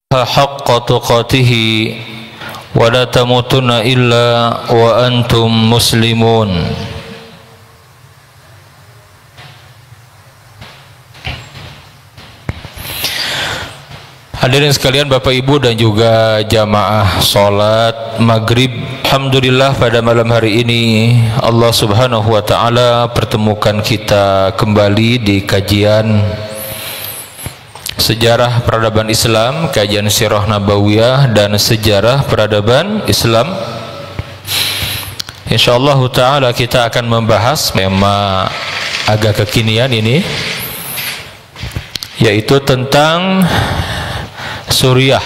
حق تقاته ولا تموتن إلا وأنتم مسلمون. Hadirin sekalian, Bapak Ibu dan juga jamaah salat maghrib, alhamdulillah pada malam hari ini Allah Subhanahu wa taala pertemukan kita kembali di kajian sejarah peradaban Islam, kajian sirah nabawiyah dan sejarah peradaban Islam. Insyaallah taala kita akan membahas tema agak kekinian ini, yaitu tentang Suriah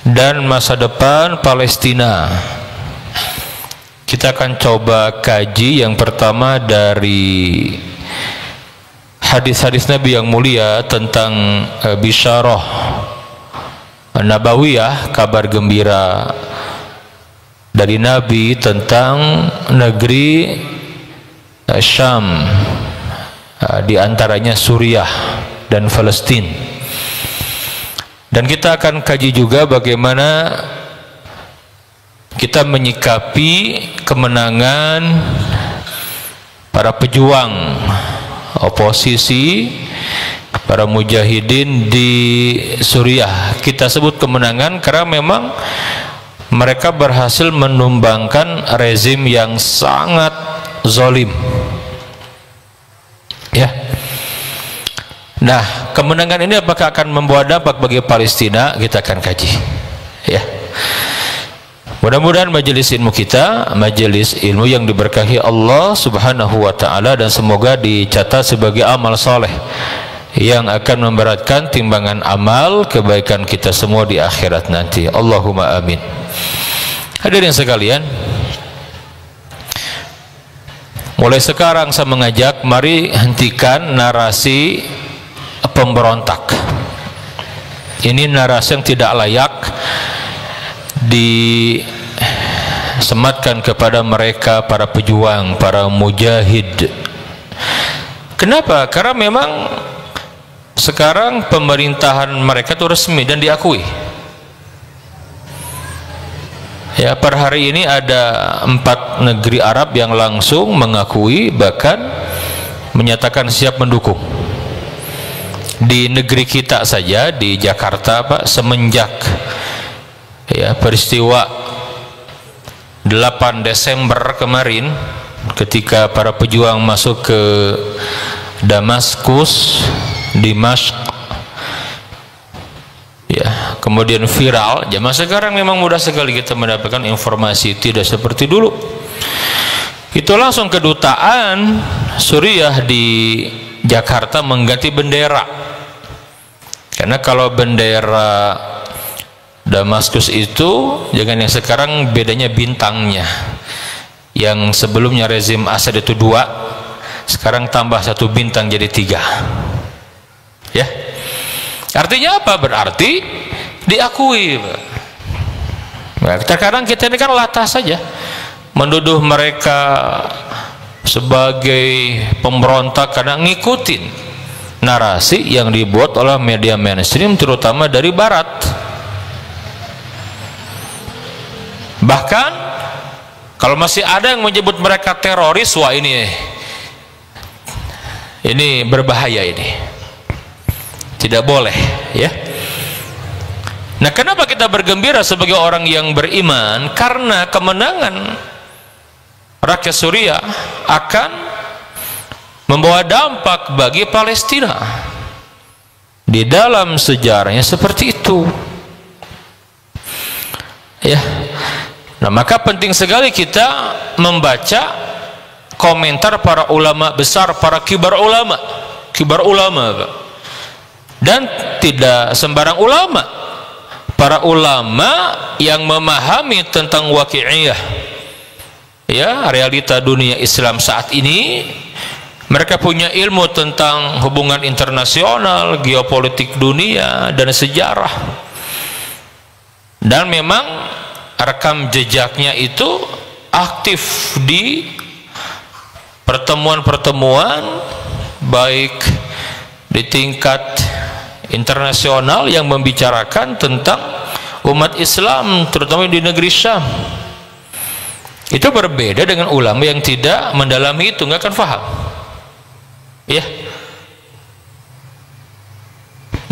dan masa depan Palestina. Kita akan coba kaji yang pertama dari hadis-hadis Nabi yang mulia tentang bisyarah nabawiyah, kabar gembira dari Nabi tentang negeri Syam, di antaranya Suriah dan Palestina. Dan kita akan kaji juga bagaimana kita menyikapi kemenangan para pejuang oposisi, para mujahidin di Suriah. Kita sebut kemenangan karena memang mereka berhasil menumbangkan rezim yang sangat zalim, ya. Nah, kemenangan ini apakah akan membawa dampak bagi Palestina? Kita akan kaji, ya. Mudah-mudahan majelis ilmu kita, majelis ilmu yang diberkahi Allah Subhanahu wa taala, dan semoga dicatat sebagai amal soleh yang akan memberatkan timbangan amal kebaikan kita semua di akhirat nanti. Allahumma amin. Hadirin sekalian, mulai sekarang saya mengajak, mari hentikan narasi pemberontak. Ini narasi yang tidak layak disematkan kepada mereka, para pejuang, para mujahid. Kenapa? Karena memang sekarang pemerintahan mereka itu resmi dan diakui. Ya, per hari ini ada 4 negeri Arab yang langsung mengakui, bahkan menyatakan siap mendukung. Di negeri kita saja, di Jakarta, Pak, semenjak ya peristiwa 8 Desember kemarin ketika para pejuang masuk ke Damaskus, Dimashq, ya, kemudian viral. Zaman sekarang memang mudah sekali kita mendapatkan informasi, tidak seperti dulu. Itu langsung kedutaan Suriah di Jakarta mengganti bendera. Karena kalau bendera Damaskus itu dengan yang sekarang bedanya bintangnya. Yang sebelumnya rezim Asad itu 2, sekarang tambah 1 bintang jadi 3. Ya. Artinya apa? Berarti diakui. Nah, terkadang kita ini kan latah saja menuduh mereka sebagai pemberontak karena ngikutin narasi yang dibuat oleh media mainstream, terutama dari barat. Bahkan kalau masih ada yang menyebut mereka teroris, wah ini berbahaya, ini tidak boleh, ya. Nah, kenapa kita bergembira sebagai orang yang beriman? Karena kemenangan rakyat Suriah akan membawa dampak bagi Palestina. Di dalam sejarahnya seperti itu, ya. Nah, maka penting sekali kita membaca komentar para ulama besar, para kibar ulama, dan tidak sembarang ulama, para ulama yang memahami tentang waqi'iyah, ya, realita dunia Islam saat ini. Mereka punya ilmu tentang hubungan internasional, geopolitik dunia, dan sejarah. Dan memang rekam jejaknya itu aktif di pertemuan-pertemuan, baik di tingkat internasional yang membicarakan tentang umat Islam terutama di negeri Syam. Itu berbeda dengan ulama yang tidak mendalami itu, nggak akan paham ya.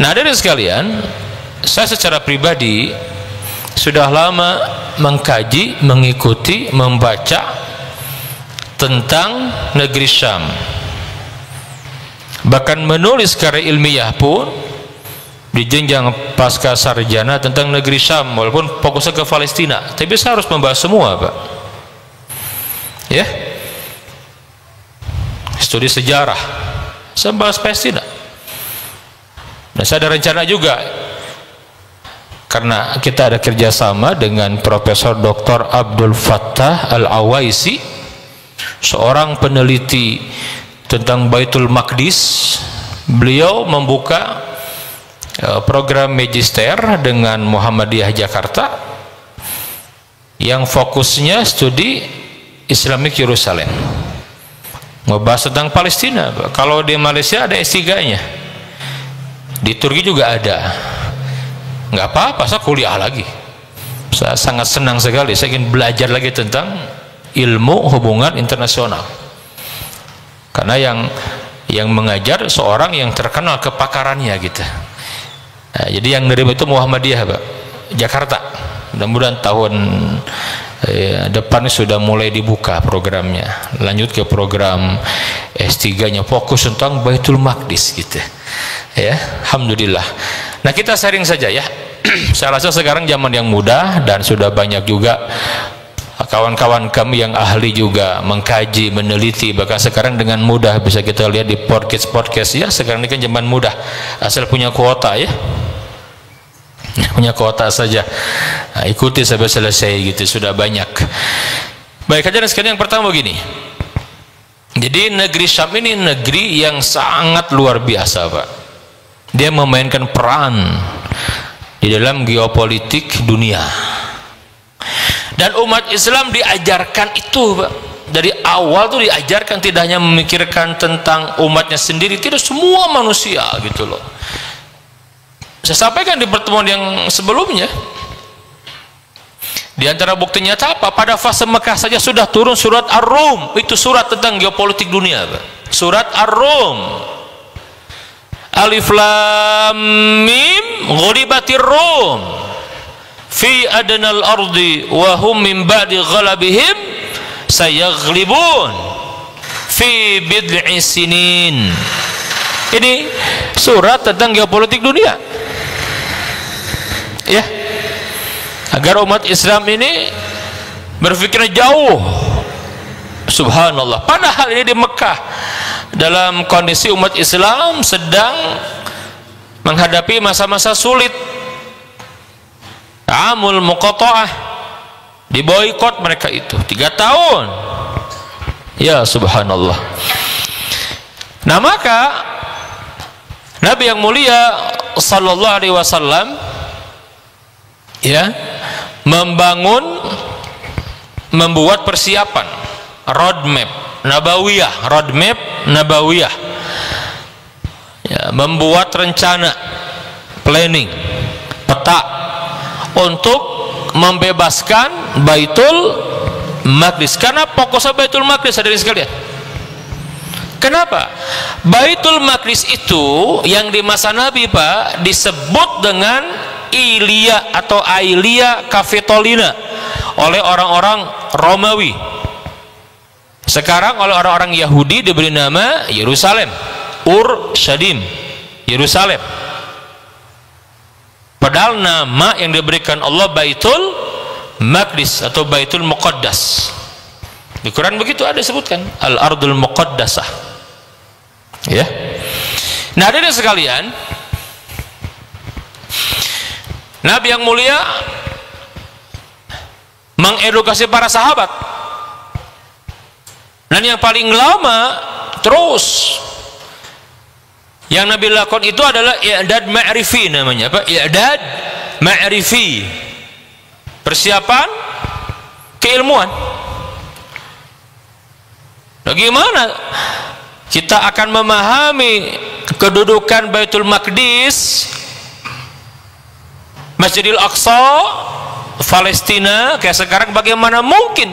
Nah, hadirin sekalian, saya secara pribadi sudah lama mengkaji, mengikuti, membaca tentang negeri Syam, bahkan menulis karya ilmiah pun di jenjang pasca sarjana tentang negeri Syam, walaupun fokusnya ke Palestina, tapi saya harus membahas semua, Pak ya. Studi sejarah saya bahas Palestina, dan saya ada rencana juga, karena kita ada kerjasama dengan Profesor Dr. Abdul Fattah Al-Awaisi, seorang peneliti tentang Baitul Maqdis. Beliau membuka program magister dengan Muhammadiyah Jakarta yang fokusnya studi Islamic Jerusalem, ngebahas tentang Palestina. Kalau di Malaysia ada S3-nya, di Turki juga ada. Nggak apa-apa, saya kuliah lagi. Saya sangat senang sekali, saya ingin belajar lagi tentang ilmu hubungan internasional, karena yang mengajar seorang yang terkenal kepakarannya gitu. Nah, jadi yang nerima itu Muhammadiyah, Pak, Jakarta. Mudah-mudahan tahun depan sudah mulai dibuka programnya, lanjut ke program S3-nya, fokus tentang Baitul Maqdis gitu ya. Alhamdulillah. Nah, kita sharing saja ya. Saya rasa sekarang zaman yang mudah, dan sudah banyak juga kawan-kawan kami yang ahli juga mengkaji, meneliti, bahkan sekarang dengan mudah bisa kita lihat di podcast ya. Sekarang ini kan zaman mudah, asal punya kuota ya, punya kuota saja, nah, ikuti sampai selesai gitu, sudah banyak. Baik, hadirin sekalian, yang pertama begini, jadi negeri Syam ini negeri yang sangat luar biasa, Pak. Dia memainkan peran di dalam geopolitik dunia, dan umat Islam diajarkan itu, Pak. Dari awal tuh diajarkan, tidak hanya memikirkan tentang umatnya sendiri, tidak, semua manusia gitu loh. Saya sampaikan di pertemuan yang sebelumnya, di antara bukti nyata apa? Pada fase Mekah saja sudah turun surat Ar-Rum, itu surat tentang geopolitik dunia, Pak. Surat Ar-Rum, Alif Lam Mim, ghulibatir Rum fi adnal ardi wa hum min ba'di ghalabihim sayaghlibun fi bid'i sinin. Ini surat tentang geopolitik dunia ya, agar umat Islam ini berpikir jauh. Subhanallah, padahal ini di Mekah dalam kondisi umat Islam sedang menghadapi masa-masa sulit. Amul Muqatta'ah, diboikot mereka itu 3 tahun ya. Subhanallah. Nah, maka Nabi yang mulia sallallahu alaihi wasallam ya membuat persiapan roadmap nabawiyah ya, membuat rencana, planning, peta untuk membebaskan Baitul Maqdis. Karena fokusnya Baitul Maqdis, hadirin sekalian. Kenapa? Baitul Maqdis itu yang di masa Nabi, Pak, disebut dengan Ilia atau Ailia Capitolina oleh orang-orang Romawi. Sekarang oleh orang-orang Yahudi diberi nama Yerusalem, Urshadim, Yerusalem. Padahal nama yang diberikan Allah Baitul Maqdis atau Baitul Muqaddas. Di Quran begitu ada disebutkan Al-Ardul Muqaddasah ya. Nah, hadirin sekalian, Nabi yang mulia mengedukasi para sahabat, dan yang paling lama terus yang Nabi lakukan itu adalah i'dad ma'rifi, namanya apa? I'dad ma'rifi, persiapan keilmuan. Bagaimana kita akan memahami kedudukan Baitul Maqdis, Masjidil Aqsa, Palestina kayak sekarang, bagaimana mungkin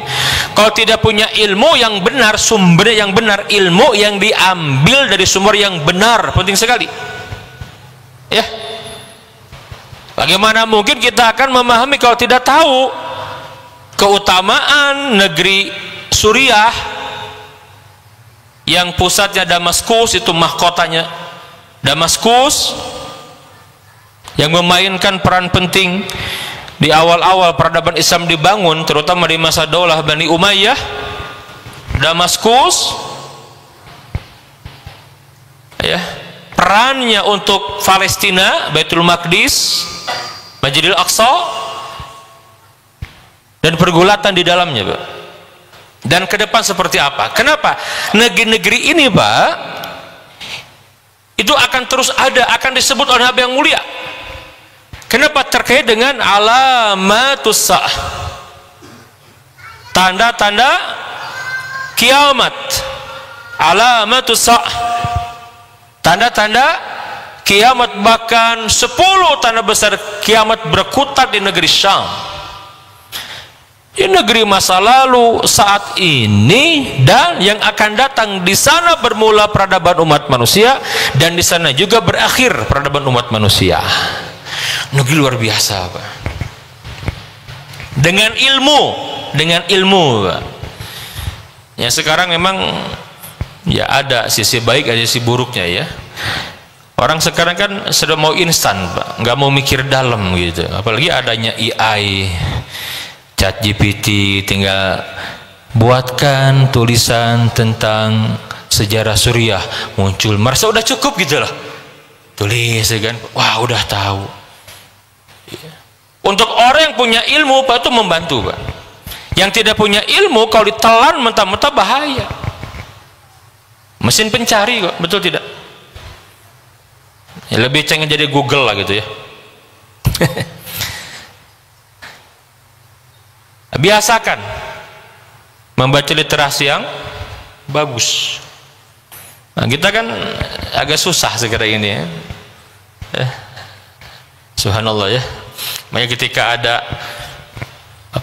kalau tidak punya ilmu yang benar, sumber yang benar, ilmu yang diambil dari sumber yang benar, penting sekali ya. Bagaimana mungkin kita akan memahami kalau tidak tahu keutamaan negeri Suriah yang pusatnya Damaskus, itu mahkotanya Damaskus, yang memainkan peran penting di awal-awal peradaban Islam dibangun, terutama di masa Daulah Bani Umayyah. Damaskus ya, perannya untuk Palestina, Baitul Maqdis, Masjidil Aqsa, dan pergulatan di dalamnya, Pak. Dan ke depan seperti apa? Kenapa negeri-negeri ini, Pak, itu akan terus ada, akan disebut oleh Nabi yang mulia. Kenapa? Terkait dengan alamatus sa'ah, tanda-tanda kiamat. Alamatus sa'ah, tanda-tanda kiamat, bahkan 10 tanda besar kiamat berkutat di negeri Syam, di negeri masa lalu, saat ini, dan yang akan datang. Di sana bermula peradaban umat manusia, dan di sana juga berakhir peradaban umat manusia. Negeri luar biasa, Pak. Dengan ilmu, Pak. Ya sekarang memang ya ada sisi baik, ada sisi buruknya ya. Orang sekarang kan sudah mau instan, Pak, nggak mau mikir dalam gitu. Apalagi adanya AI, ChatGPT, tinggal buatkan tulisan tentang sejarah Suriah, muncul, merasa udah cukup gitu loh. Tulis ya kan, wah udah tahu. Untuk orang yang punya ilmu, Pak, itu membantu, Pak. Yang tidak punya ilmu, kalau ditelan mentah-mentah bahaya. Mesin pencari kok, betul tidak? Ya, lebih cengeng jadi Google lah gitu ya. Biasakan membaca literasi yang bagus. Nah, kita kan agak susah sekarang ini ya. Subhanallah ya. Makanya ketika ada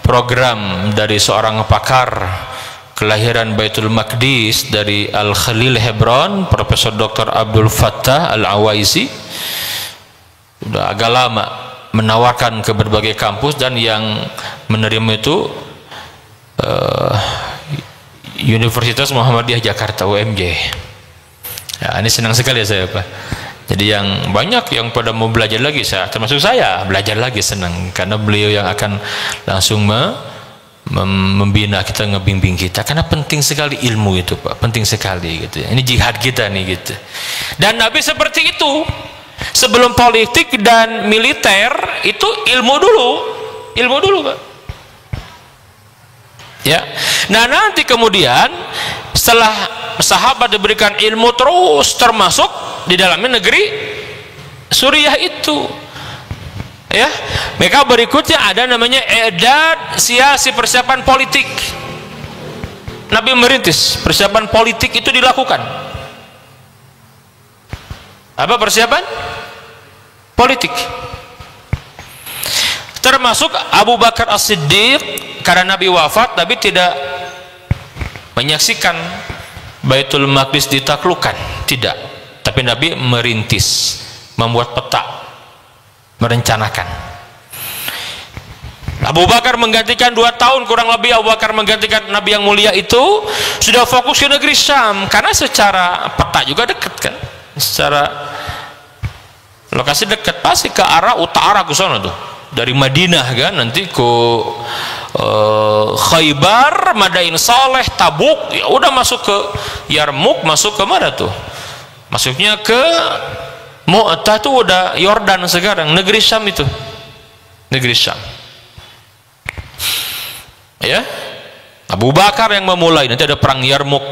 program dari seorang pakar kelahiran Baitul Maqdis dari Al-Khalil Hebron, Profesor Dr. Abdul Fattah Al-Awaisi, sudah agak lama menawarkan ke berbagai kampus, dan yang menerima itu Universitas Muhammadiyah Jakarta, UMJ. Ya, ini senang sekali ya saya, Pak. Jadi yang banyak yang pada mau belajar lagi, saya termasuk saya belajar lagi, senang karena beliau yang akan langsung membina kita, ngebimbing kita, karena penting sekali ilmu itu, Pak, penting sekali gitu ya. Ini jihad kita nih gitu. Dan Nabi seperti itu, sebelum politik dan militer itu ilmu dulu, Pak. Ya. Nah, nanti kemudian setelah sahabat diberikan ilmu terus, termasuk di dalamnya negeri Suriah itu ya, mereka berikutnya ada namanya i'dad siasi, persiapan politik. Nabi merintis persiapan politik itu dilakukan. Apa persiapan politik? Termasuk Abu Bakar As-Siddiq, karena Nabi wafat, Nabi tidak menyaksikan Baitul Maqdis ditaklukkan, tidak, tapi Nabi merintis, membuat peta, merencanakan. Abu Bakar menggantikan 2 tahun kurang lebih, Abu Bakar menggantikan Nabi yang mulia itu, sudah fokus ke negeri Syam, karena secara peta juga dekat kan, secara lokasi dekat, pasti ke arah utara ke sana tuh, dari Madinah kan, nanti ke Khaybar, Madain Saleh, Tabuk, ya udah masuk ke Yarmuk, masuk ke mana tuh, masuknya ke Mu'tah tuh udah Yordan sekarang, negeri Syam itu, negeri Syam ya. Abu Bakar yang memulai, nanti ada perang Yarmuk.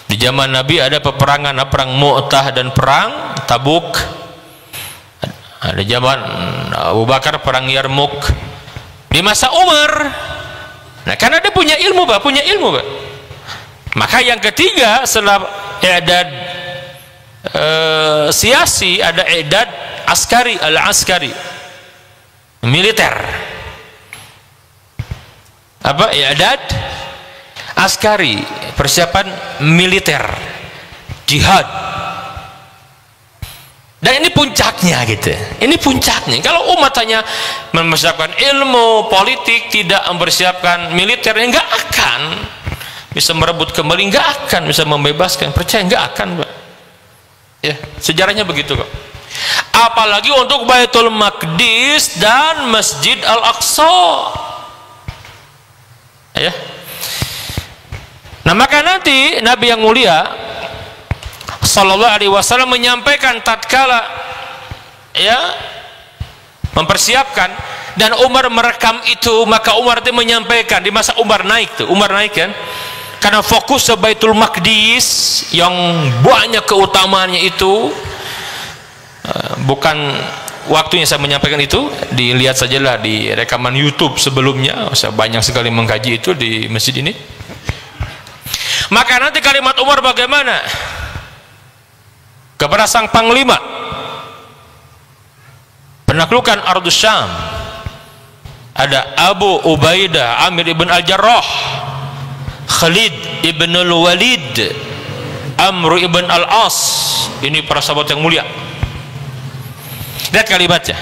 Di zaman Nabi ada peperangan, perang Mu'tah dan perang Tabuk. Ada zaman Abu Bakar perang Yarmuk. Di masa Umar, nah karena dia punya ilmu, Pak, punya ilmu, Pak. Maka yang ketiga setelah i'dad siasi, ada i'dad askari, al-askari, militer. Apa? I'dad askari, persiapan militer, jihad. Dan ini puncaknya gitu. Ini puncaknya. Kalau umat hanya mempersiapkan ilmu politik, tidak mempersiapkan militer, nggak akan bisa merebut kembali, nggak akan bisa membebaskan. Percaya nggak akan, Pak. Ya, sejarahnya begitu kok. Apalagi untuk Baitul Maqdis dan Masjid Al-Aqsa. Ya. Nah, maka nanti Nabi yang mulia Sallallahu Alaihi Wasallam menyampaikan tatkala mempersiapkan dan Umar merekam itu, maka Umar itu menyampaikan di masa Umar naik kan, karena fokus ke Baitul Maqdis yang banyak keutamaannya itu, bukan waktunya saya menyampaikan itu, dilihat sajalah di rekaman YouTube sebelumnya, saya banyak sekali mengkaji itu di masjid ini. Maka nanti kalimat Umar bagaimana kepada sang panglima penaklukan Ardus Syam, ada Abu Ubaidah Amir ibn Al-Jarrah, Khalid ibn Al-Walid, Amr ibn Al-As. Ini para sahabat yang mulia. Lihat kalimatnya,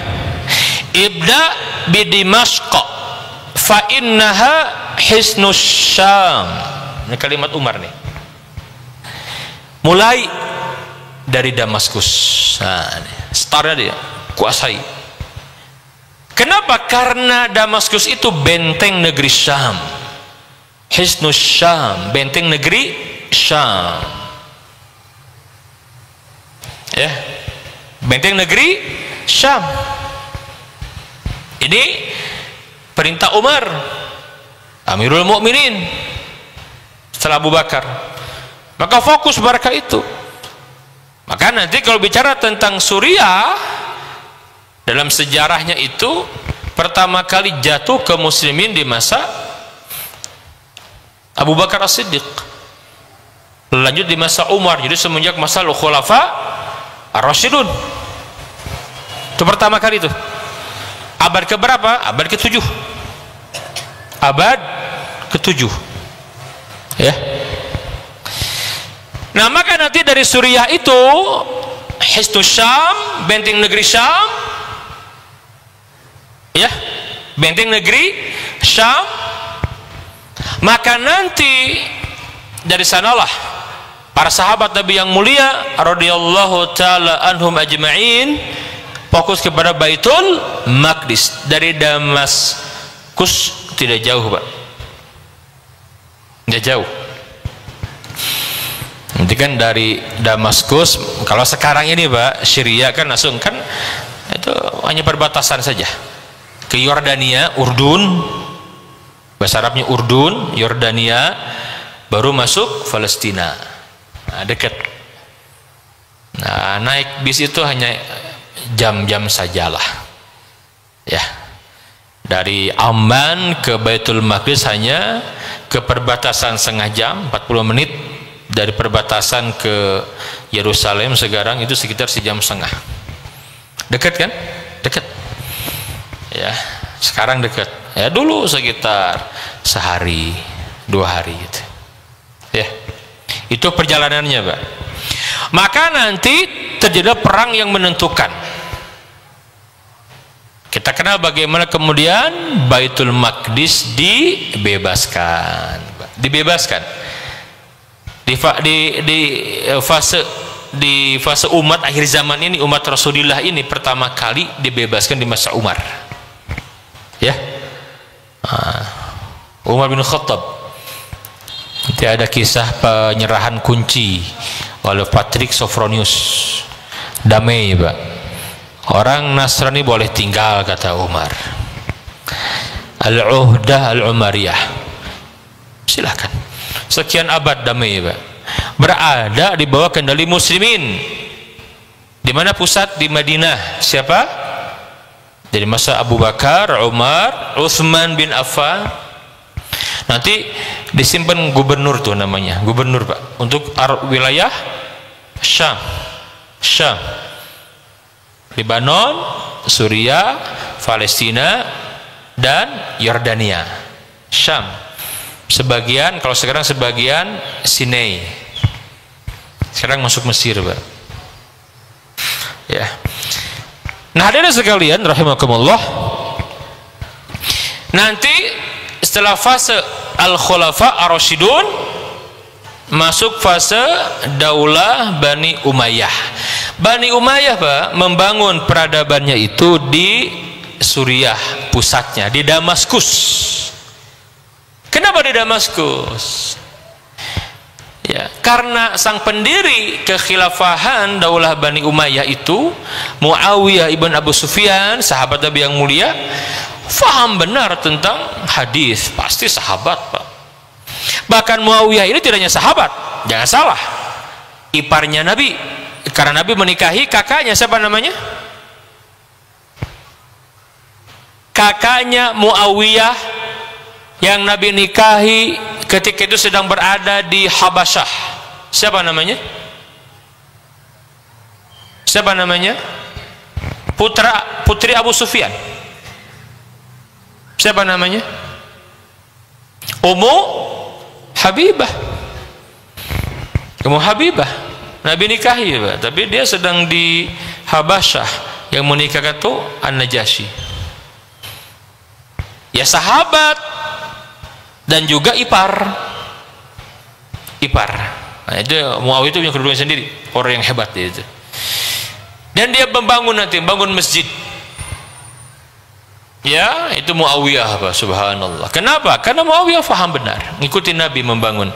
ibda bi Dimashq fa innaha hisnus Syam. Ini kalimat Umar nih, mulai dari Damaskus. Nah, startnya dia kuasai. Kenapa? Karena Damaskus itu benteng negeri Syam, Hisnus Syam, benteng negeri Syam. Ya, benteng negeri Syam. Ini perintah Umar, Amirul Mukminin setelah Abu Bakar. Maka fokus mereka itu. Maka nanti kalau bicara tentang Suriah, dalam sejarahnya itu pertama kali jatuh ke muslimin di masa Abu Bakar As-Siddiq, lanjut di masa Umar, jadi semenjak masa Khulafa Ar-Rasyidun. Itu pertama kali itu. Abad ke berapa? Abad ke-7. Abad ke-7. Ya. Nah, maka nanti dari Suriah itu Hisnus Syam, benteng negeri Syam, ya, benteng negeri Syam. Maka nanti dari sanalah para sahabat Nabi yang mulia radhiyallahu taala anhum ajma'in fokus kepada Baitul Maqdis. Dari Damaskus tidak jauh, Pak, tidak jauh. Nanti kan dari Damaskus, kalau sekarang ini Pak, Syria kan langsung kan itu hanya perbatasan saja ke Yordania, Urdun, bahasa Arabnya Urdun, Yordania, baru masuk Palestina. Nah, dekat. Nah, naik bis itu hanya jam-jam sajalah. Ya. Dari Amman ke Baitul Maqdis hanya ke perbatasan setengah jam, 40 menit. Dari perbatasan ke Yerusalem sekarang itu sekitar sejam setengah. Dekat kan? Dekat. Ya, sekarang dekat. Ya, dulu sekitar sehari, 2 hari gitu. Ya. Itu perjalanannya, Pak. Maka nanti terjadi perang yang menentukan. Kita kenal bagaimana kemudian Baitul Maqdis dibebaskan. Dibebaskan. Di fase umat akhir zaman ini, umat Rasulullah ini pertama kali dibebaskan di masa Umar. Ya. Umar bin Khattab. Nanti ada kisah penyerahan kunci oleh Patrick Sophronius. Damai, Pak. Orang Nasrani boleh tinggal, kata Umar. Al-Uhdah Al-Umariyah. Silakan. Sekian abad damai, Pak. Berada di bawah kendali muslimin. Di mana pusat? Di Madinah. Siapa? Dari masa Abu Bakar, Umar, Utsman bin Affan. Nanti disimpan gubernur tuh namanya, gubernur, Pak, untuk wilayah Syam. Syam, Lebanon, Suriah, Palestina, dan Yordania. Syam sebagian, kalau sekarang sebagian Sinai, sekarang masuk Mesir, Pak. Ya. Nah, hadirin sekalian rahimakumullah, nanti setelah fase Al-Khulafa Ar-Rasyidun masuk fase Daulah Bani Umayyah. Bani Umayyah, Pak, membangun peradabannya itu di Suriah, pusatnya di Damaskus. Kenapa di Damaskus? Ya, karena sang pendiri kekhilafahan Daulah Bani Umayyah itu Muawiyah ibn Abu Sufyan, sahabat Nabi yang mulia, faham benar tentang hadis. Pasti sahabat, Pak. Bahkan Muawiyah ini tidak hanya sahabat, jangan salah, iparnya Nabi, karena Nabi menikahi kakaknya. Siapa namanya? Kakaknya Muawiyah yang Nabi nikahi ketika itu sedang berada di Habasyah. Siapa namanya? Siapa namanya? Putri Abu Sufyan. Siapa namanya? Ummu Habibah. Ummu Habibah Nabi nikahi, Pak. Tapi dia sedang di Habasyah. Yang menikahkan itu An-Najasyi. Ya, sahabat dan juga ipar. Nah, itu Muawiyah itu punya kedudukan sendiri, orang yang hebat dia itu. Dan dia membangun masjid. Ya, itu Muawiyah, Pak, subhanallah. Kenapa? Karena Muawiyah faham benar, ngikutin Nabi membangun.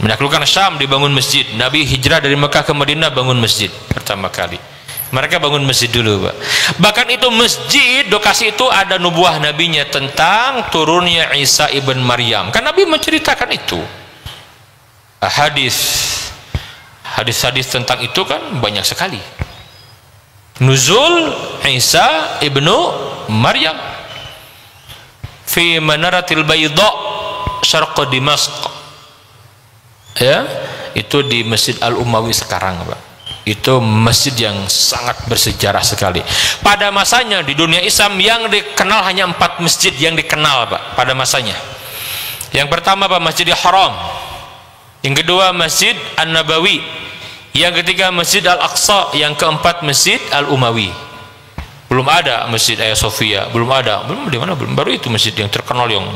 Menaklukkan Syam, dibangun masjid. Nabi hijrah dari Mekah ke Madinah, bangun masjid pertama kali. Mereka bangun masjid dulu, Pak. Bahkan itu masjid, lokasi itu ada nubuah nabinya tentang turunnya Isa ibn Maryam. Kan Nabi menceritakan itu. Hadis-hadis tentang itu kan banyak sekali. Nuzul Isa ibnu Maryam fi Manaratil Bayda syarq Dimashq. Ya, itu di Masjid Al-Umawi sekarang, Pak. Itu masjid yang sangat bersejarah sekali. Pada masanya di dunia Islam yang dikenal hanya 4 masjid yang dikenal, Pak, pada masanya. Yang pertama, Pak, Masjidil Haram. Yang kedua, Masjid An-Nabawi. Yang ketiga, Masjid Al-Aqsa. Yang keempat, Masjid Al-Umawi. Belum ada Masjid Hagia Sophia, belum ada. Belum di mana? Belum. Baru itu masjid yang terkenal, yang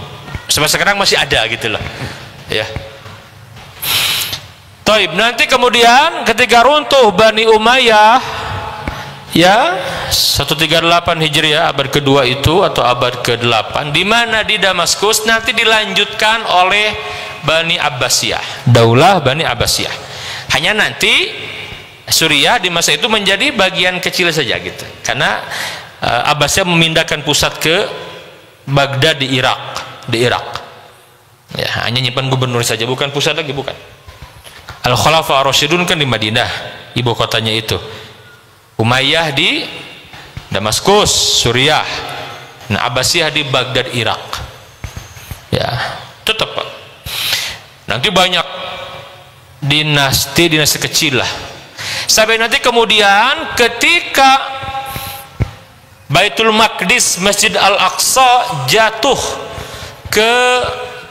sampai sekarang masih ada gitu loh. Ya. Taib, nanti kemudian ketika runtuh Bani Umayyah, ya, 138 Hijriah, abad kedua itu atau abad ke-8, di mana di Damaskus nanti dilanjutkan oleh Bani Abbasiyah, Daulah Bani Abbasiyah. Hanya nanti Suriah di masa itu menjadi bagian kecil saja gitu, karena Abbasiyah memindahkan pusat ke Baghdad di Irak, ya, hanya nyimpan gubernur saja, bukan pusat lagi, bukan. Al-Khulafa Ar-Rasyidun kan di Madinah, ibu kotanya itu. Umayyah di Damaskus, Suriah. Nah, Abbasiyah di Baghdad, Irak. Ya, tetap, Pak. Nanti banyak dinasti kecil lah. Sampai nanti kemudian ketika Baitul Maqdis, Masjid Al-Aqsa jatuh ke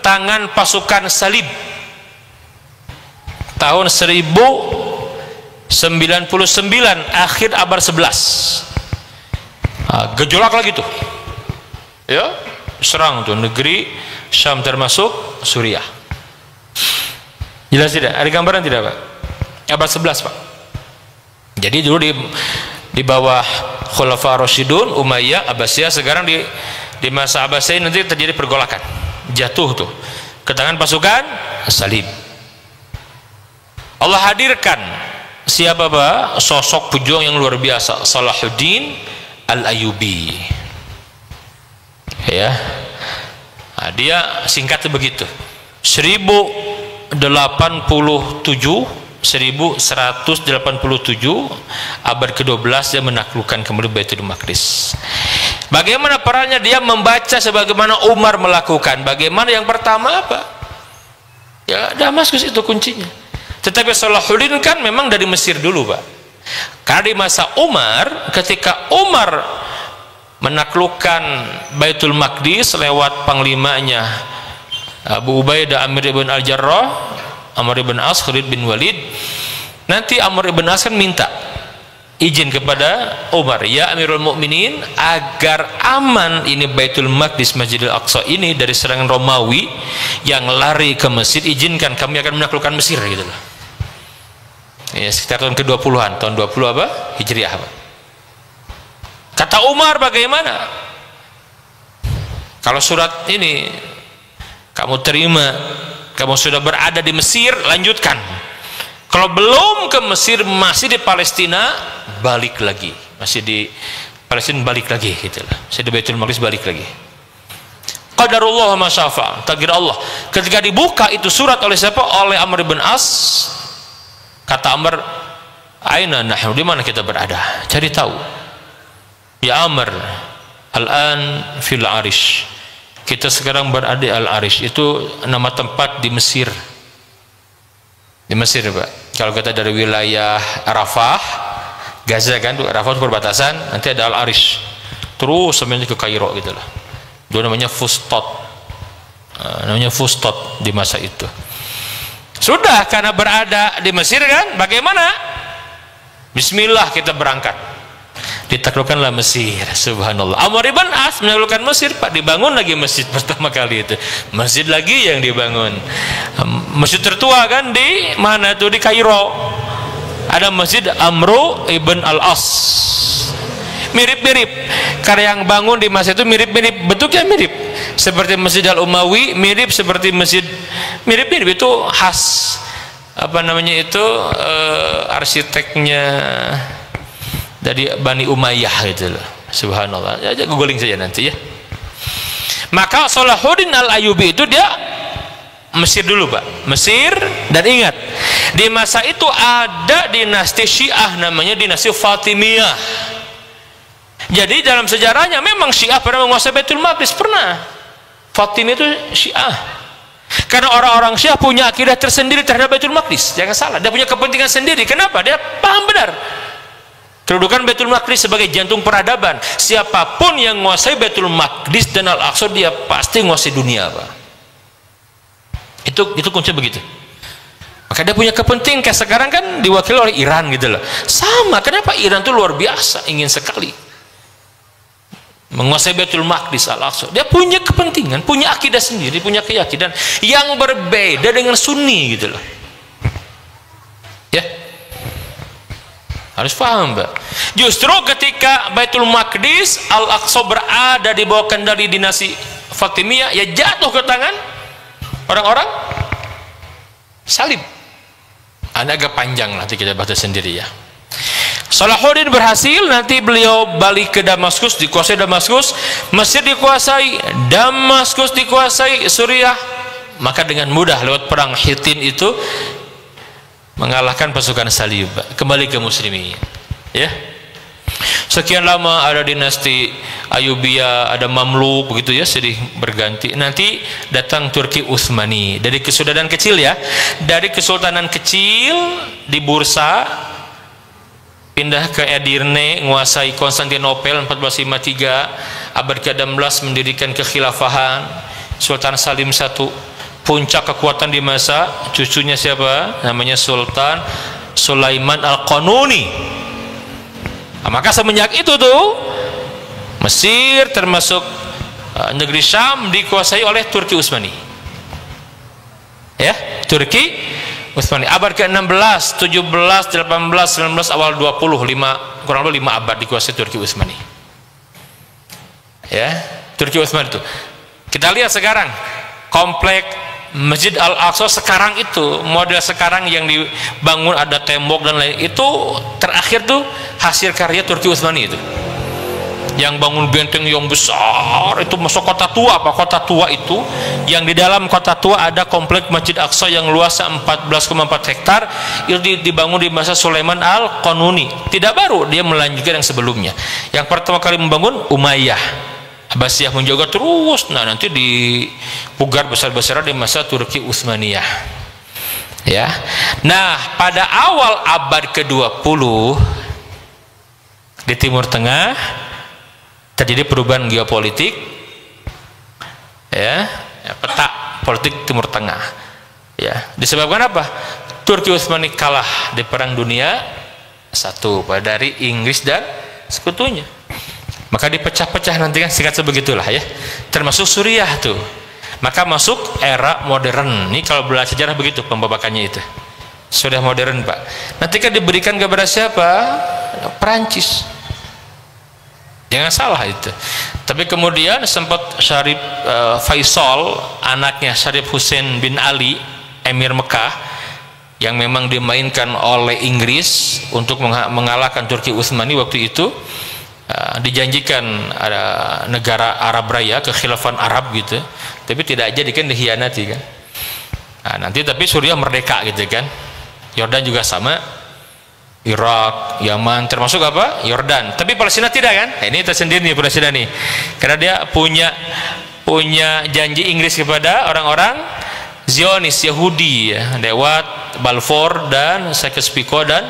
tangan pasukan salib tahun 1099, akhir abad 11. Gejolak lagi tuh, ya, serang tuh negeri Syam termasuk Suriah. Jelas tidak? Ada gambaran tidak, Pak? Abad 11, Pak. Jadi dulu di bawah Khulafa Rasyidun, Umayyah, Abbasiyah. Sekarang di masa Abbasiyah nanti terjadi pergolakan, jatuh tuh ke tangan pasukan salib. Allah hadirkan siapa, Pak? Sosok pejuang yang luar biasa, Salahuddin Al-Ayyubi. Ya, nah, dia singkatnya begitu. 1187 abad ke-12 dia menaklukkan kembali Baitul Maqdis. Bagaimana perannya? Dia membaca sebagaimana Umar melakukan. Bagaimana? Yang pertama apa? Ya, Damaskus itu kuncinya. Tetapi Salahuddin kan memang dari Mesir dulu, Pak. Karena di masa Umar, ketika Umar menaklukkan Baitul Maqdis lewat panglimanya Abu Ubaidah Amir ibn Al-Jarrah, Amr ibn As, Khalid bin Walid, nanti Amr ibn As kan minta izin kepada Umar, ya Amirul Mukminin, agar aman ini Baitul Maqdis Masjidil Aqsa ini dari serangan Romawi yang lari ke Mesir, izinkan kami akan menaklukkan Mesir gitu loh. Ya, sekitar tahun ke-20-an, tahun 20 apa? Hijriah apa? Kata Umar, bagaimana kalau surat ini kamu terima, kamu sudah berada di Mesir, lanjutkan. Kalau belum ke Mesir, masih di Palestina, balik lagi. Masih di Palestina, balik lagi gitu lah. Masih di Baitul Maqdis, balik lagi. Qadarullah ma syafa, takdir Allah. Ketika dibuka itu surat oleh siapa? Oleh Amr bin As. Kata Amr, aina nahnu, di mana kita berada? Cari tahu. Ya Amr, al-an fil Arish. Kita sekarang berada di Al-Arish. Itu nama tempat di Mesir. Di Mesir, Pak. Kalau kita dari wilayah Rafah, Gaza kan, Rafah itu perbatasan, nanti ada Al-Arish. Terus sampai ke Kairo gitu lah. Itu namanya Fustot. Namanya Fustot di masa itu. Sudah, karena berada di Mesir kan, bagaimana? Bismillah, kita berangkat. Ditaklukkanlah Mesir, subhanallah. Amr ibn As menaklukkan Mesir, Pak. Dibangun lagi masjid pertama kali itu. Masjid lagi yang dibangun. Masjid tertua kan di mana tuh, di Kairo. Ada Masjid Amru ibn Al-As. Mirip-mirip. Karena yang bangun di masa itu mirip-mirip, bentuknya mirip. Seperti Masjid Al-Umawi, mirip seperti masjid, mirip-mirip. Itu khas apa namanya itu, arsiteknya dari Bani Umayyah gitu loh. Subhanallah. Ya, googling saja nanti ya. Maka Salahuddin Al-Ayyubi itu dia Mesir dulu, Pak. Mesir, dan ingat, di masa itu ada dinasti Syiah namanya dinasti Fatimiyah. Jadi dalam sejarahnya memang Syiah pernah menguasai Baitul Maqdis, pernah. Fatimiyah itu Syiah. Karena orang-orang Syiah punya akidah tersendiri terhadap Baitul Maqdis. Jangan salah, dia punya kepentingan sendiri. Kenapa? Dia paham benar kedudukan Baitul Maqdis sebagai jantung peradaban. Siapapun yang menguasai Baitul Maqdis dan Al-Aqsa, dia pasti menguasai dunia, Pak. Itu kunci begitu. Maka dia punya kepentingan. Kayak sekarang kan diwakili oleh Iran gitu loh. Sama, kenapa Iran itu luar biasa, ingin sekali menguasai Baitul Maqdis, Al-Aqsa. Dia punya kepentingan, punya akidah sendiri, punya keyakinan yang berbeda dengan Sunni gitu loh. Ya, harus paham, Mbak. Justru ketika Baitul Maqdis, Al-Aqsa berada di bawah kendali dinasti Fatimiyah, ya jatuh ke tangan orang-orang salib. Ada agak panjang, nanti kita baca sendiri ya. Salahuddin berhasil, nanti beliau balik ke Damaskus, dikuasai Damaskus, Mesir dikuasai, Damaskus dikuasai, Suriah. Maka dengan mudah lewat perang Hittin itu mengalahkan pasukan salib, kembali ke muslimin. Ya, sekian lama ada dinasti Ayyubiyah, ada Mamluk begitu ya, sedih berganti. Nanti datang Turki Utsmani, dari kesultanan kecil ya, dari kesultanan kecil di Bursa pindah ke Edirne, menguasai Konstantinopel 1453, abad ke-16 mendirikan kekhilafahan Sultan Salim I. Puncak kekuatan di masa cucunya siapa? Namanya Sultan Sulaiman Al-Qanuni. Nah, maka semenjak itu tuh Mesir termasuk negeri Syam dikuasai oleh Turki Utsmani. Ya, Turki Utsmani. Abad ke-16, 17, 18, 19, awal 20, kurang lebih 5 abad dikuasai Turki Utsmani. Ya, Turki Utsmani itu. Kita lihat sekarang komplek Masjid Al-Aqsa sekarang itu, model sekarang yang dibangun ada tembok dan lain, itu terakhir tuh hasil karya Turki Utsmani itu. Yang bangun benteng yang besar itu masuk kota tua, apa kota tua itu, yang di dalam kota tua ada komplek Masjid Aqsa yang luasnya 14,4 hektar, itu dibangun di masa Sulaiman Al-Qanuni. Tidak baru, dia melanjutkan yang sebelumnya. Yang pertama kali membangun Umayyah, Abbasiyah menjaga terus. Nah, nanti dipugar besar-besaran di masa Turki Utsmaniyah. Ya. Nah, pada awal abad ke-20 di Timur Tengah terjadi perubahan geopolitik, ya, peta politik Timur Tengah. Ya, disebabkan apa? Turki Utsmani kalah di Perang Dunia I dari Inggris dan sekutunya. Maka dipecah-pecah nanti kan, singkat sebegitulah ya. Termasuk Suriah tuh. Maka masuk era modern. Ini kalau belajar sejarah begitu pembabakannya itu. Sudah modern, Pak. Nanti kan diberikan kepada siapa? Perancis. Jangan salah itu. Tapi kemudian sempat Syarif Faisal, anaknya Syarif Hussein bin Ali, Emir Mekah, yang memang dimainkan oleh Inggris untuk mengalahkan Turki Utsmani waktu itu, dijanjikan ada negara Arab Raya, kekhilafan Arab gitu, tapi tidak jadi kan, dikhianati kan. Nah, nanti tapi Suriah merdeka gitu kan, Yordan juga sama, Irak, Yaman, termasuk apa? Yordan. Tapi Palestina tidak kan? Nah, ini tersendiri nih Palestina nih, karena dia punya janji Inggris kepada orang-orang Zionis Yahudi ya, lewat Balfour dan Sykes-Picot dan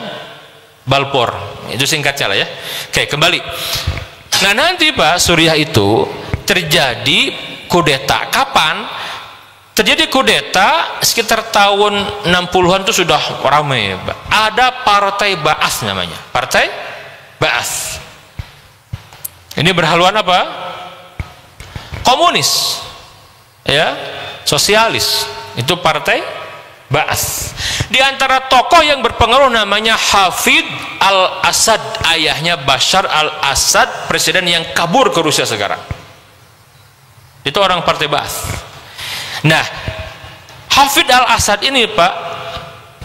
Balfour. Itu singkatnya lah ya. Oke, kembali. Nah, nanti Pak, Suriah itu terjadi kudeta. Kapan? Terjadi kudeta sekitar tahun 60-an itu sudah ramai, Pak. Ada Partai Ba'ath namanya. Partai Ba'ath. Ini berhaluan apa? Komunis. Ya, sosialis. Itu Partai Ba'ath. Di antara tokoh yang berpengaruh namanya Hafid al-Assad, ayahnya Bashar al-Assad, presiden yang kabur ke Rusia sekarang. Itu orang Partai Ba'ath. Nah, Hafid al-Assad ini Pak,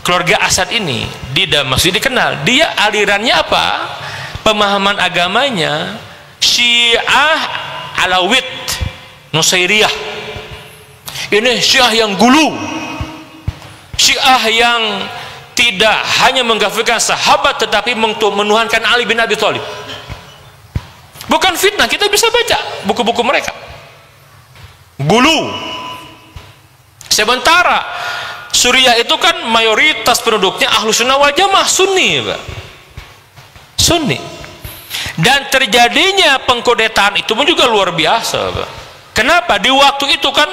keluarga Assad ini di Damaskus dikenal. Dia alirannya apa? Pemahaman agamanya Syiah Alawit Nusairiyah. Ini Syiah yang gulu, Syiah yang tidak hanya mengkafirkan sahabat tetapi menuhankan Ali bin Abi Thalib. Bukan fitnah, kita bisa baca buku-buku mereka. Gulu. Sementara Suriah itu kan mayoritas penduduknya Ahlus Sunnah wal Jamaah, Sunni, Pak. Sunni. Dan terjadinya pengkudetaan itu pun juga luar biasa, Pak. Kenapa? Di waktu itu kan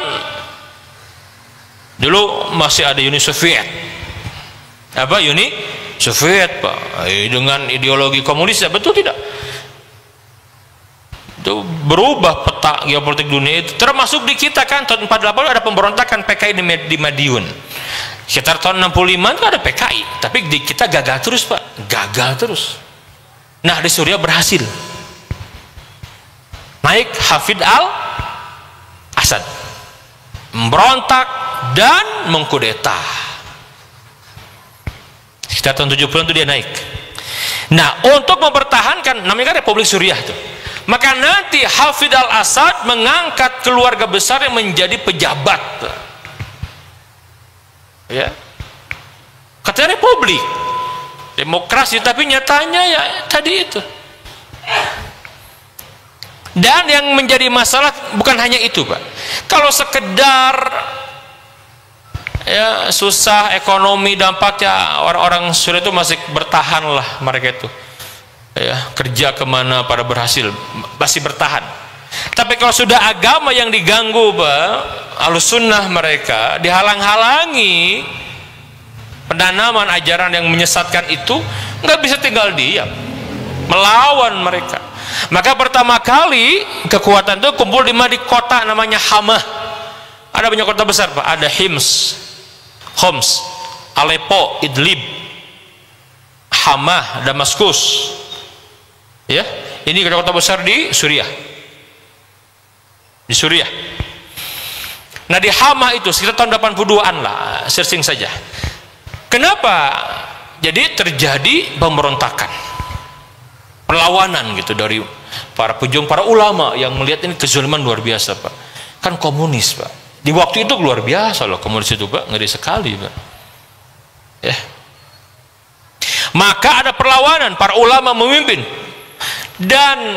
dulu masih ada Uni Soviet. Apa Uni Soviet, Pak? Dengan ideologi komunis, betul tidak? Itu berubah peta geopolitik dunia itu. Termasuk di kita kan tahun 48 ada pemberontakan PKI di Madiun. Sekitar tahun 65 itu ada PKI, tapi di kita gagal terus, Pak. Gagal terus. Nah, di Suriah berhasil. Naik Hafid al-Assad, memberontak dan mengkudeta. Sekitar tahun 70-an itu dia naik. Nah, untuk mempertahankan, namanya kan Republik Suriah itu, maka nanti Hafid al-Assad mengangkat keluarga besar yang menjadi pejabat, ya, katanya republik demokrasi, tapi nyatanya ya tadi itu. Dan yang menjadi masalah bukan hanya itu, Pak. Kalau sekedar ya susah ekonomi dampaknya, orang-orang Suriah itu masih bertahan lah, mereka itu ya kerja kemana pada berhasil, masih bertahan. Tapi kalau sudah agama yang diganggu, Pak, Ahlus Sunnah mereka dihalang-halangi penanaman ajaran yang menyesatkan itu, nggak bisa tinggal diam, melawan mereka. Maka pertama kali kekuatan itu kumpul di kota namanya Hamah. Ada banyak kota besar, Pak. Ada Homs, Aleppo, Idlib, Hamah, Damaskus. Ya, ini kota-kota besar di Suriah. Di Suriah. Nah, di Hamah itu sekitar tahun 82-an lah, searching saja. Kenapa? Jadi terjadi pemberontakan, perlawanan gitu dari para pejuang, para ulama yang melihat ini kezaliman luar biasa, Pak. Kan komunis, Pak. Di waktu itu luar biasa loh komunis itu, Pak. Ngeri sekali, Pak. Ya. Maka ada perlawanan, para ulama memimpin. Dan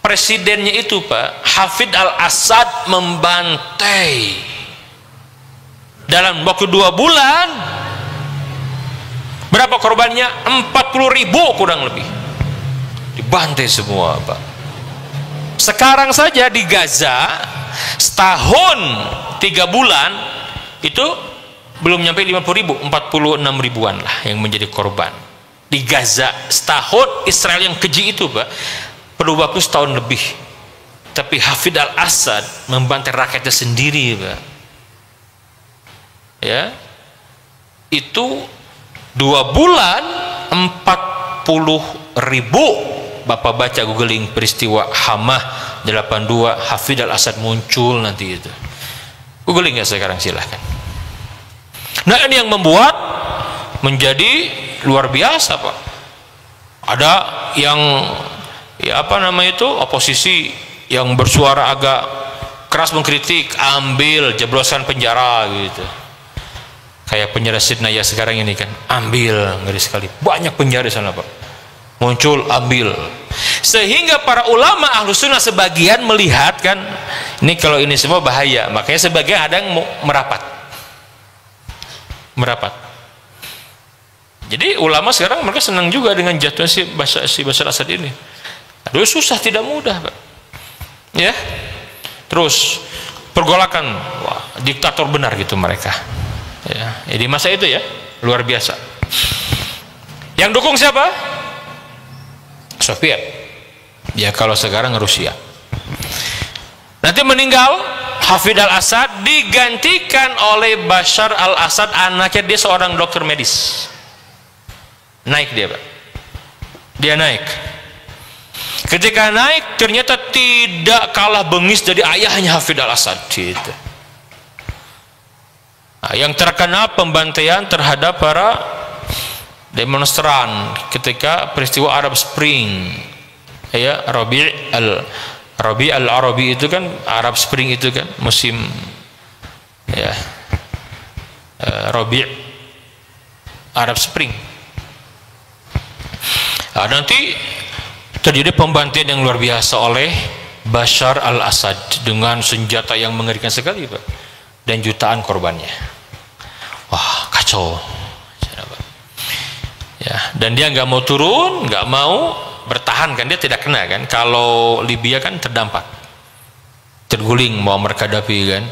presidennya itu, Pak, Hafid al-Assad membantai. Dalam waktu 2 bulan Berapa korbannya? 40.000 kurang lebih. Dibantai semua, Pak. Sekarang saja di Gaza setahun 3 bulan itu belum nyampe 50.000, 46 ribuan lah yang menjadi korban di Gaza setahun. Israel yang keji itu, Pak, perlu waktu setahun lebih, tapi Hafid al-Assad membantai rakyatnya sendiri, Pak. Ya, itu 2 bulan 40.000. Bapak baca googling peristiwa Hamah 82, Hafid al-Assad muncul nanti itu. Googling ya sekarang, silahkan. Nah, ini yang membuat menjadi luar biasa, Pak. Ada yang ya apa namanya itu, oposisi yang bersuara agak keras mengkritik, ambil, jebloskan penjara gitu. Kayak penjara Sidnaya sekarang ini kan, ambil, ngeri sekali. Banyak penjara di sana, Pak. Muncul, ambil. Sehingga para ulama ahlu sunnah sebagian melihat kan, ini kalau ini semua bahaya, makanya sebagian ada yang merapat. Jadi ulama sekarang mereka senang juga dengan jatuhnya si Bashar al-Assad ini. Aduh, susah, tidak mudah, Pak. Ya, terus pergolakan, wah, diktator benar gitu mereka. Ya, di masa itu ya, luar biasa. Yang dukung siapa? Soviet. Ya, kalau sekarang Rusia. Nanti meninggal Hafid al-Assad, digantikan oleh Bashar al-Assad, anaknya. Dia seorang dokter medis. Naik dia, Pak. Dia naik. Ketika naik ternyata tidak kalah bengis dari ayahnya Hafid al-Assad gitu. Nah, yang terkenal pembantaian terhadap para demonstran ketika peristiwa Arab Spring, ya, Rabi' al-Arabi itu kan, Arab Spring itu kan musim ya, Rabi' Arab Spring. Nah, nanti terjadi pembantaian yang luar biasa oleh Bashar al-Assad dengan senjata yang mengerikan sekali, Pak, dan jutaan korbannya. Wah, kacau. Ya, dan dia nggak mau turun, nggak mau bertahan kan, dia tidak kena kan. Kalau Libya kan terdampak, terguling Muammar Gaddafi kan,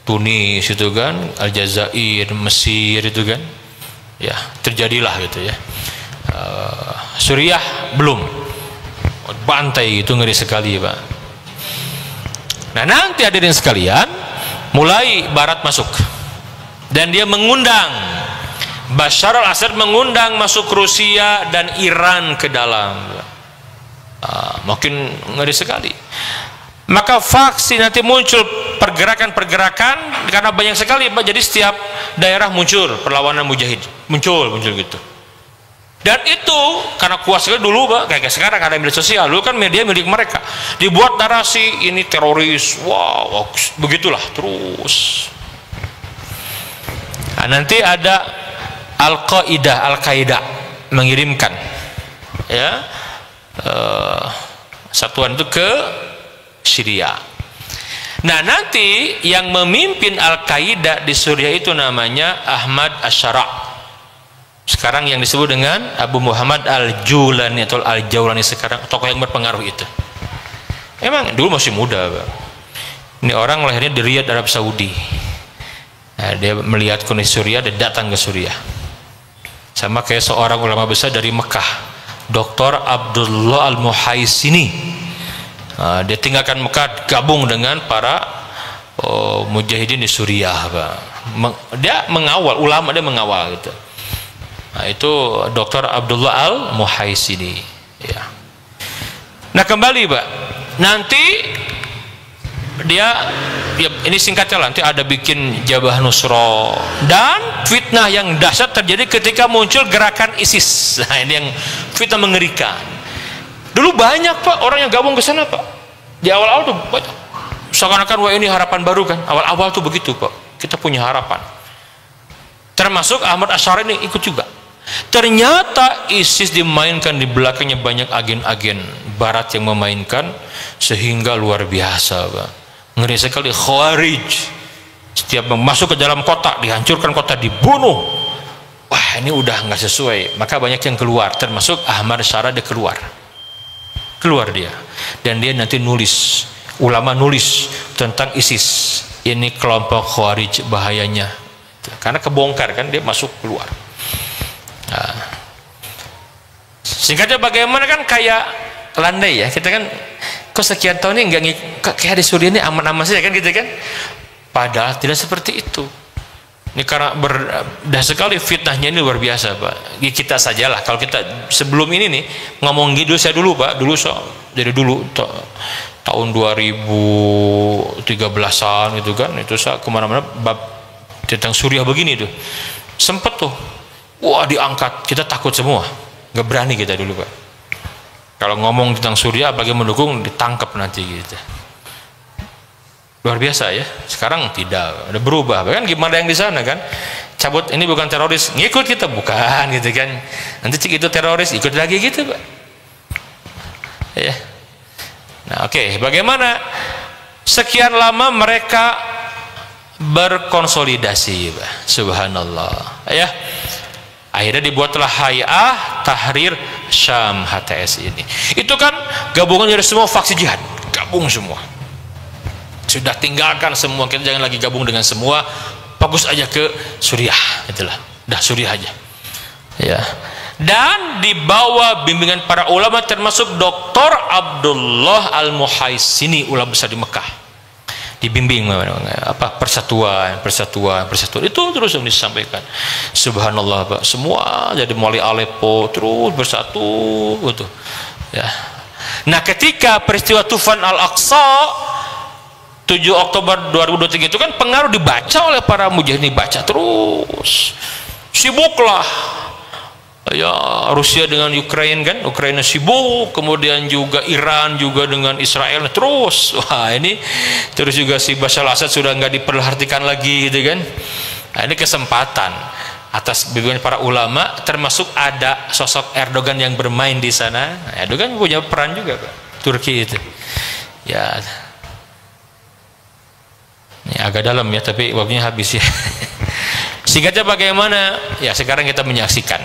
Tunis itu kan, Aljazair, Mesir itu kan, ya terjadilah gitu ya. Suriah belum, bantai itu ngeri sekali, Pak. Nah, nanti hadirin sekalian, mulai Barat masuk dan dia mengundang, Bashar al-Assad mengundang masuk Rusia dan Iran ke dalam. Makin ngeri sekali. Maka faksi nanti muncul pergerakan-pergerakan karena banyak sekali, Pak. Jadi setiap daerah muncul perlawanan mujahid, muncul gitu. Dan itu karena kuat sekali dulu, Pak. Kayak sekarang ada media sosial, dulu kan media milik mereka. Dibuat narasi ini teroris, wow, begitulah terus. Nah, nanti ada Al-Qaeda mengirimkan ya satuan itu ke Syria. Nah, nanti yang memimpin Al-Qaeda di Suriah itu namanya Ahmad Asyara. Sekarang yang disebut dengan Abu Muhammad Al-Julani atau Al-Jaulani, sekarang tokoh yang berpengaruh itu. Emang dulu masih muda, Pak. Ini orang lahirnya di Riyadh, Arab Saudi. Nah, dia melihat kondisi Suriah, dia datang ke Suriah. Sama kayak seorang ulama besar dari Mekah, Dr. Abdullah Al-Muhaisini. Nah, dia tinggalkan Mekah, gabung dengan para mujahidin di Suriah, Pak. Dia mengawal, ulama dia mengawal gitu. Nah, itu Dr. Abdullah Al-Muhaisini ya. Nah, kembali, Pak, nanti dia ya, ini singkatnya lah, nanti ada bikin Jabhah Nusra, dan fitnah yang dahsyat terjadi ketika muncul gerakan ISIS. Nah, ini yang fitnah mengerikan. Dulu banyak, Pak, orang yang gabung ke sana, Pak. Di awal-awal tuh seakan-akan wah ini harapan baru kan. Awal-awal tuh begitu, Pak. Kita punya harapan. Termasuk Ahmad Asy'ari ini ikut juga. Ternyata ISIS dimainkan di belakangnya banyak agen-agen barat yang memainkan, sehingga luar biasa, Pak. Ngeri sekali. Khawarij setiap masuk ke dalam kota, dihancurkan kota, dibunuh. Wah, wah ini udah nggak sesuai, maka banyak yang keluar, termasuk Ahmad Syara, dia keluar dia, dan dia nanti nulis, ulama nulis tentang ISIS, ini kelompok Khawarij, bahayanya, karena kebongkar kan, dia masuk keluar. Nah, singkatnya bagaimana kan kayak landai ya, kita kan kok sekian tahun ini enggak kayak di Suriah ini aman-aman saja kan gitu kan, padahal tidak seperti itu. Ini karena dah sekali fitnahnya ini luar biasa Pak. Kita sajalah, kalau kita sebelum ini nih ngomong gitu, saya dulu Pak, jadi dulu tahun 2013an gitu kan, itu saya kemana-mana bab tentang Suriah begini tuh, sempet tuh, wah diangkat, kita takut semua, nggak berani kita dulu Pak. Kalau ngomong tentang Suriah apalagi mendukung, ditangkap nanti gitu. Luar biasa ya. Sekarang tidak, ada berubah. Kan gimana yang di sana kan? Cabut, ini bukan teroris, ngikut kita, bukan gitu kan. Nanti cik itu teroris, ikut lagi gitu Pak. Ya. Nah, oke, bagaimana sekian lama mereka berkonsolidasi Pak. Subhanallah. Ya. Akhirnya dibuatlah Hay'ah Tahrir Syam, HTS ini. Itu kan gabungan dari semua faksi jihad, gabung semua. Sudah tinggalkan semua, kita jangan lagi gabung dengan semua, fokus aja ke Suriah, itulah, dah Suriah aja. Ya. Dan di bawah bimbingan para ulama, termasuk Dr. Abdullah Al-Muhaisini, ulama besar di Mekah, dibimbing apa persatuan itu terus yang disampaikan. Subhanallah Pak, semua jadi mulai Aleppo terus bersatu gitu. Ya. Nah, ketika peristiwa Tufan Al-Aqsa 7 Oktober 2023 itu kan pengaruh dibaca oleh para mujahidin, dibaca terus, sibuklah ya Rusia dengan Ukraina kan, Ukraina sibuk, kemudian juga Iran juga dengan Israel terus, wah ini terus juga si Bashar al-Assad sudah nggak diperhatikan lagi gitu kan. Nah, ini kesempatan atas bimbingan para ulama, termasuk ada sosok Erdogan yang bermain di sana. Erdogan punya peran juga Pak, Turki itu ya. Ini agak dalam ya, tapi waktunya habis ya. Singkatnya bagaimana? Ya sekarang kita menyaksikan.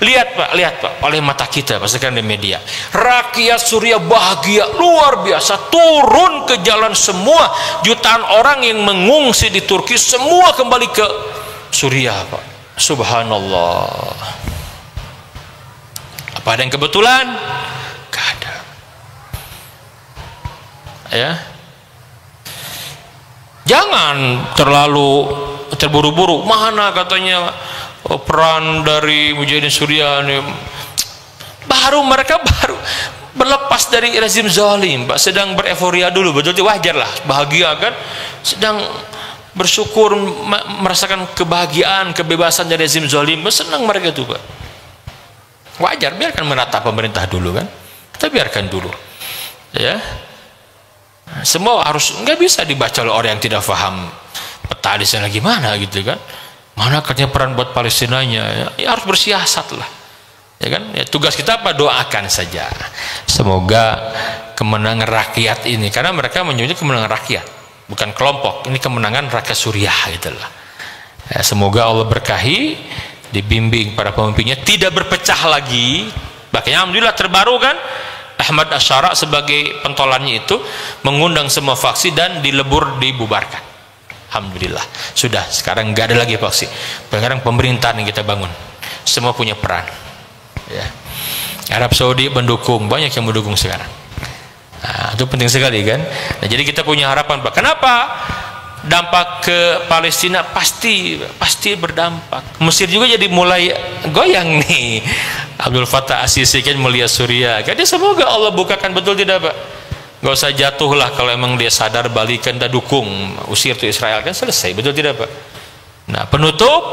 Lihat Pak, oleh mata kita Pak, sekarang di media. Rakyat Suriah bahagia luar biasa, turun ke jalan semua. Jutaan orang yang mengungsi di Turki semua kembali ke Suriah Pak. Subhanallah. Apa ada yang kebetulan? Gak ada. Ya. Jangan terlalu terburu-buru. Mana katanya peran dari mujahidin Suriah ini? Mereka baru berlepas dari rezim zalim Pak, sedang bereforia dulu, betul, wajar lah, bahagia kan, sedang bersyukur, merasakan kebahagiaan, kebebasan dari rezim zalim, senang mereka itu Pak. Wajar, biarkan menata pemerintah dulu kan, kita biarkan dulu ya. Semua harus, nggak bisa dibaca oleh orang yang tidak paham peta di sana gimana gitu kan. Mana katanya peran buat Palestinanya, ya harus bersiasat lah ya kan. Ya, tugas kita apa? Doakan saja semoga kemenangan rakyat ini, karena mereka menyebutnya kemenangan rakyat bukan kelompok, ini kemenangan rakyat Suriah itulah ya. Semoga Allah berkahi, dibimbing para pemimpinnya, tidak berpecah lagi. Makanya alhamdulillah terbaru kan, Ahmad Syara sebagai pentolannya itu mengundang semua faksi dan dilebur, dibubarkan. Alhamdulillah sudah, sekarang nggak ada lagi faksi. Sekarang pemerintahan yang kita bangun, semua punya peran ya. Arab Saudi mendukung, banyak yang mendukung sekarang. Nah, itu penting sekali kan. Nah, jadi kita punya harapan Pak. Kenapa? Dampak ke Palestina pasti berdampak. Mesir juga jadi mulai goyang nih. Abdul Fattah As-Sisi kan melihat Suriah, kan dia semoga Allah bukakan, betul tidak Pak? Gak usah jatuh lah, kalau emang dia sadar balikan, kita dukung, usir tuh Israel, kan selesai, betul tidak Pak? Nah, penutup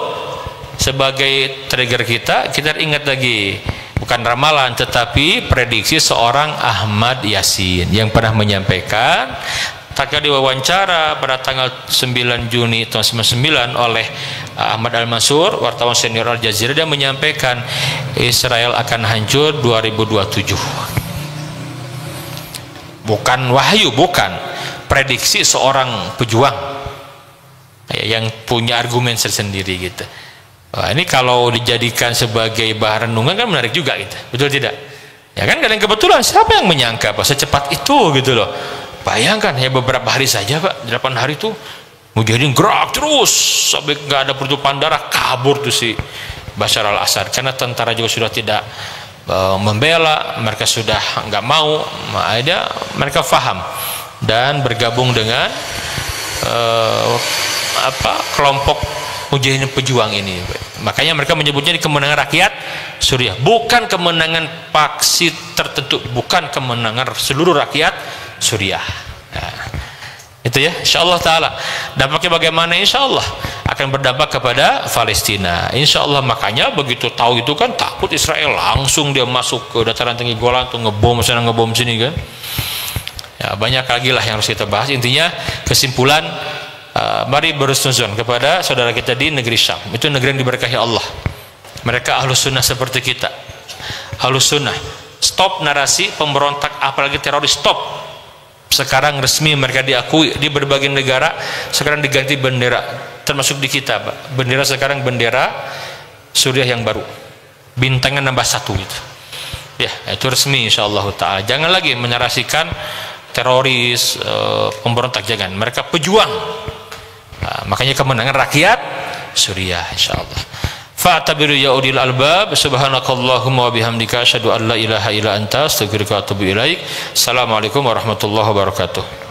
sebagai trigger kita ingat lagi, bukan ramalan tetapi prediksi seorang Ahmad Yasin yang pernah menyampaikan tatkala diwawancara pada tanggal 9 Juni tahun 99 oleh Ahmad Al-Mansur, wartawan senior Al Jazeera, dia menyampaikan Israel akan hancur 2027. Bukan wahyu, bukan prediksi seorang pejuang yang punya argumen tersendiri gitu. Wah, ini kalau dijadikan sebagai bahan renungan kan menarik juga gitu, betul tidak? Ya kan, kadang kebetulan siapa yang menyangka Pak secepat itu gitu loh. Bayangkan ya beberapa hari saja Pak, 8 hari itu mujahidin gerak terus sampai nggak ada pertumpahan darah, kabur tuh si Bashar al-Assad karena tentara juga sudah tidak membela, mereka sudah nggak mau, ada mereka faham dan bergabung dengan kelompok mujahidin pejuang ini. Makanya mereka menyebutnya di kemenangan rakyat Suriah, bukan kemenangan paksi tertentu, bukan kemenangan seluruh rakyat Suriah. Nah, itu ya, insyaallah taala. Dampaknya bagaimana? Insyaallah akan berdampak kepada Palestina, insyaallah. Makanya begitu tahu itu kan takut Israel, langsung dia masuk ke dataran tinggi Golan tuh, ngebom sana ngebom sini kan. Ya, banyak lagi lah yang harus kita bahas. Intinya kesimpulan, mari berhusnuzon kepada saudara kita di negeri Syam. Itu negeri yang diberkahi Allah. Mereka ahlus sunnah seperti kita, ahlus sunnah. Stop narasi pemberontak apalagi teroris, stop. Sekarang resmi mereka diakui di berbagai negara. Sekarang diganti bendera, termasuk di kita Pak. Bendera sekarang bendera Suriah yang baru, bintangnya nambah 1 gitu ya, itu resmi insyaallah ta'ala. Jangan lagi menarasikan teroris, pemberontak, jangan. Mereka pejuang. Nah, makanya kemenangan rakyat Suriah insyaallah. Fa'tabiru ya ulil albab. Subhanakallahumma wa bihamdika asyhadu an la ilaha illa anta astaghfiruka wa atubu ilaik. Assalamualaikum warahmatullahi wabarakatuh.